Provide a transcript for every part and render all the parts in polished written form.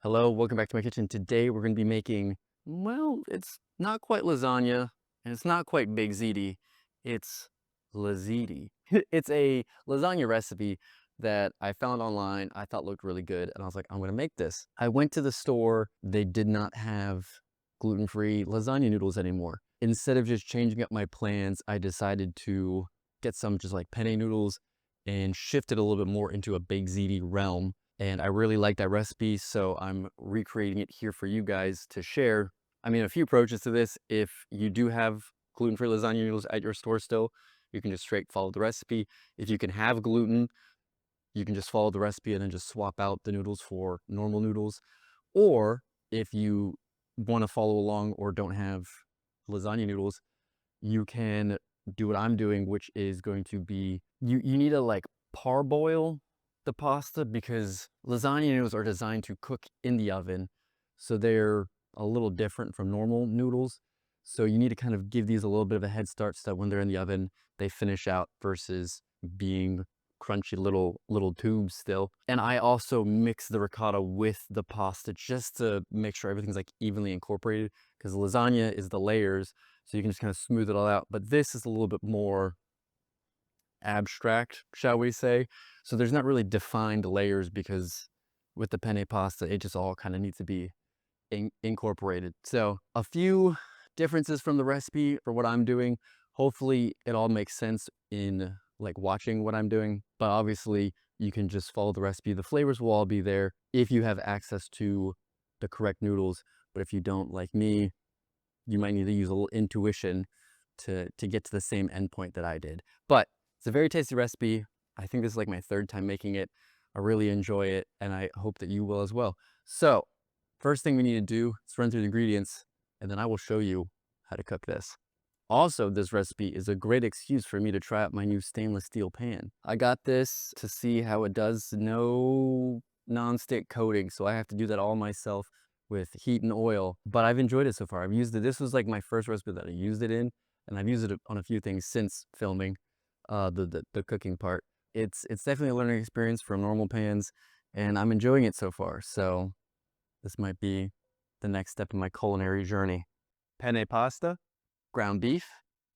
Hello, welcome back to my kitchen. Today we're going to be making, well, it's not quite lasagna and it's not quite big ziti. It's laziti. It's a lasagna recipe that I found online. I thought looked really good and I was like, I'm going to make this. I went to the store. They did not have gluten-free lasagna noodles anymore. Instead of just changing up my plans, I decided to get some just like penne noodles and shift it a little bit more into a big ziti realm. And I really like that recipe, so I'm recreating it here for you guys to share. I mean, a few approaches to this. If you do have gluten-free lasagna noodles at your store still, you can just straight follow the recipe. If you can have gluten, you can just follow the recipe and then just swap out the noodles for normal noodles. Or if you want to follow along or don't have lasagna noodles, you can do what I'm doing, which is going to be, you need to like parboil the pasta because lasagna noodles are designed to cook in the oven. So they're a little different from normal noodles. So you need to kind of give these a little bit of a head start so that when they're in the oven, they finish out versus being crunchy little tubes still. And I also mix the ricotta with the pasta just to make sure everything's like evenly incorporated because lasagna is the layers, so you can just kind of smooth it all out. But this is a little bit more abstract, shall we say. So there's not really defined layers because with the penne pasta, it just all kind of needs to be incorporated. So a few differences from the recipe for what I'm doing. Hopefully it all makes sense in like watching what I'm doing, but obviously you can just follow the recipe. The flavors will all be there if you have access to the correct noodles. But if you don't, like me, you might need to use a little intuition to get to the same endpoint that I did. But it's a very tasty recipe. I think this is like my third time making it. I really enjoy it, and I hope that you will as well. So first thing we need to do is run through the ingredients, and then I will show you how to cook this. Also, this recipe is a great excuse for me to try out my new stainless steel pan. I got this to see how it does. No non-stick coating, so I have to do that all myself with heat and oil, but I've enjoyed it so far. I've used it. This was like my first recipe that I used it in, and I've used it on a few things since filming the cooking part. It's definitely a learning experience from normal pans, and I'm enjoying it so far. So this might be the next step in my culinary journey. Penne pasta, ground beef,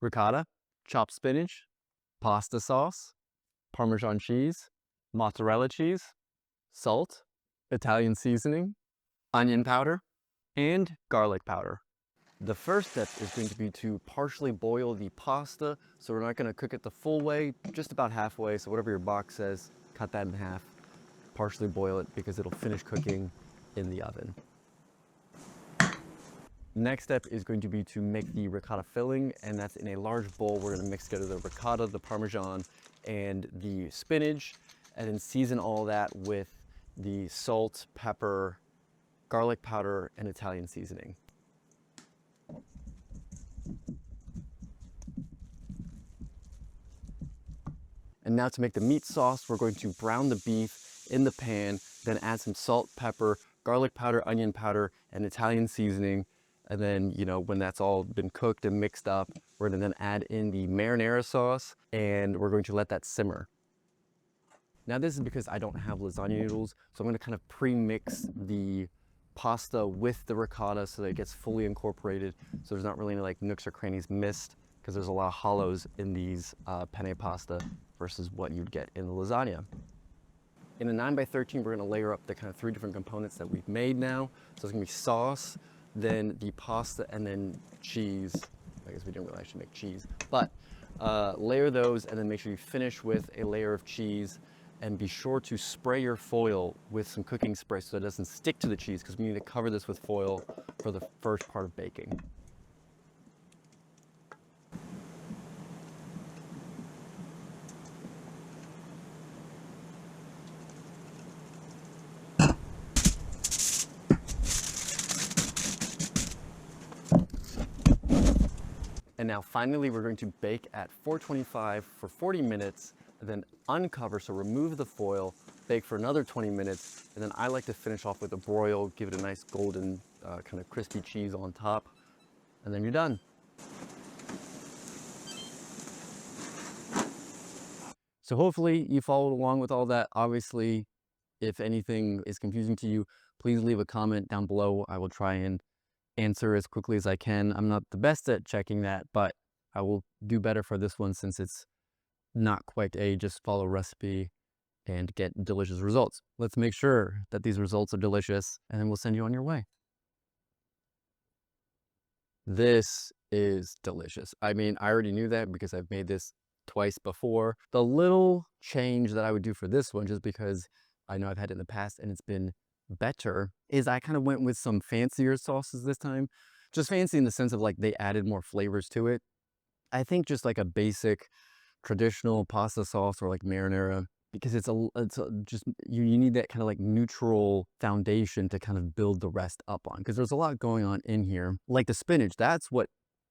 ricotta, chopped spinach, pasta sauce, Parmesan cheese, mozzarella cheese, salt, Italian seasoning, onion powder, and garlic powder. The first step is going to be to partially boil the pasta. So we're not going to cook it the full way, just about halfway. So whatever your box says, cut that in half, partially boil it because it'll finish cooking in the oven. Next step is going to be to make the ricotta filling, and that's in a large bowl. We're going to mix together the ricotta, the Parmesan, and the spinach, and then season all that with the salt, pepper, garlic powder, and Italian seasoning. And now to make the meat sauce, we're going to brown the beef in the pan, then add some salt, pepper, garlic powder, onion powder, and Italian seasoning. And then, when that's all been cooked and mixed up, we're gonna then add in the marinara sauce and we're going to let that simmer. Now this is because I don't have lasagna noodles, so I'm gonna kind of pre-mix the pasta with the ricotta so that it gets fully incorporated. So there's not really any like nooks or crannies missed because there's a lot of hollows in these penne pasta versus what you'd get in the lasagna. In a 9x13, we're gonna layer up the kind of three different components that we've made now. So it's gonna be sauce, then the pasta, and then cheese. I guess we didn't really actually make cheese, but layer those and then make sure you finish with a layer of cheese, and be sure to spray your foil with some cooking spray so it doesn't stick to the cheese because we need to cover this with foil for the first part of baking. And now finally, we're going to bake at 425 for 40 minutes, and then uncover, so remove the foil, bake for another 20 minutes, and then I like to finish off with a broil, give it a nice golden kind of crispy cheese on top, and then you're done. So hopefully you followed along with all that. Obviously, if anything is confusing to you, please leave a comment down below. I will try and answer as quickly as I can. I'm not the best at checking that, but I will do better for this one since it's not quite a just follow recipe and get delicious results. Let's make sure that these results are delicious, and then we'll send you on your way. This is delicious. I mean, I already knew that because I've made this twice before. The little change that I would do for this one, just because I know I've had it in the past and it's been better, is I kind of went with some fancier sauces this time. Just fancy in the sense of like they added more flavors to it. I think just like a basic traditional pasta sauce or like marinara, because just you need that kind of like neutral foundation to kind of build the rest up on, because there's a lot going on in here, like the spinach. That's what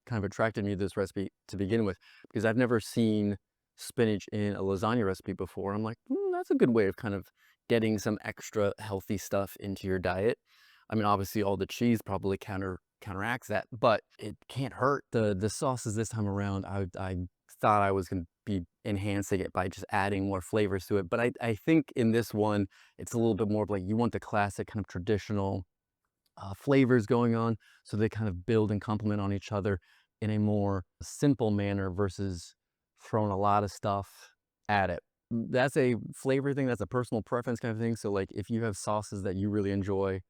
kind of attracted me to this recipe to begin with, because I've never seen spinach in a lasagna recipe before. I'm like, that's a good way of kind of getting some extra healthy stuff into your diet. I mean, obviously all the cheese probably counteracts that, but it can't hurt. The sauces this time around, I thought I was going to be enhancing it by just adding more flavors to it. But I think in this one, it's a little bit more of like you want the classic kind of traditional flavors going on. So they kind of build and complement on each other in a more simple manner versus throwing a lot of stuff at it. That's a flavor thing. That's a personal preference kind of thing. So like if you have sauces that you really enjoy,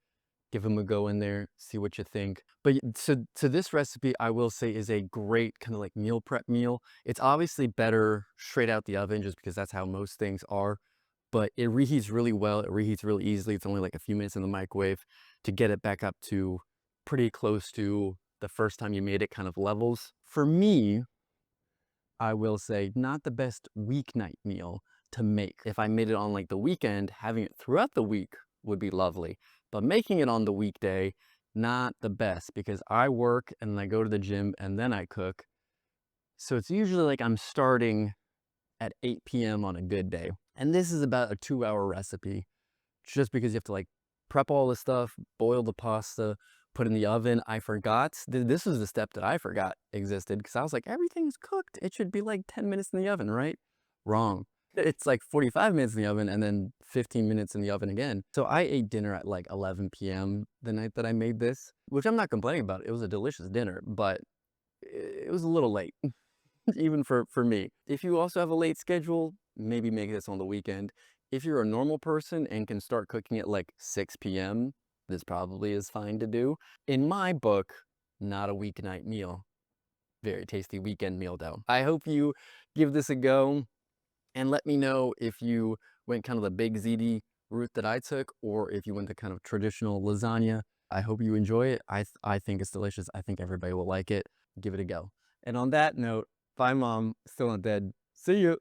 give them a go in there, see what you think. But so this recipe, I will say, is a great kind of like meal prep meal. It's obviously better straight out the oven just because that's how most things are, but it reheats really well. It reheats really easily. It's only like a few minutes in the microwave to get it back up to pretty close to the first time you made it kind of levels. For me, I will say not the best weeknight meal to make. If I made it on like the weekend, having it throughout the week would be lovely. But making it on the weekday, not the best, because I work and I go to the gym and then I cook. So it's usually like I'm starting at 8 p.m. on a good day. And this is about a 2-hour recipe, just because you have to like prep all the stuff, boil the pasta, put in the oven. I forgot. This was the step that I forgot existed, because I was like, everything's cooked. It should be like 10 minutes in the oven, right? Wrong. It's like 45 minutes in the oven and then 15 minutes in the oven again. So I ate dinner at like 11 p.m. the night that I made this, which I'm not complaining about. It was a delicious dinner, but it was a little late. Even for me. If you also have a late schedule, maybe make this on the weekend. If you're a normal person and can start cooking at like 6 p.m., this probably is fine to do. In my book, not a weeknight meal. Very tasty weekend meal though. I hope you give this a go and let me know if you went kind of the big ziti route that I took, or if you went the kind of traditional lasagna. I hope you enjoy it. I think it's delicious. I think everybody will like it. Give it a go. And on that note, bye mom, still not dead. See you.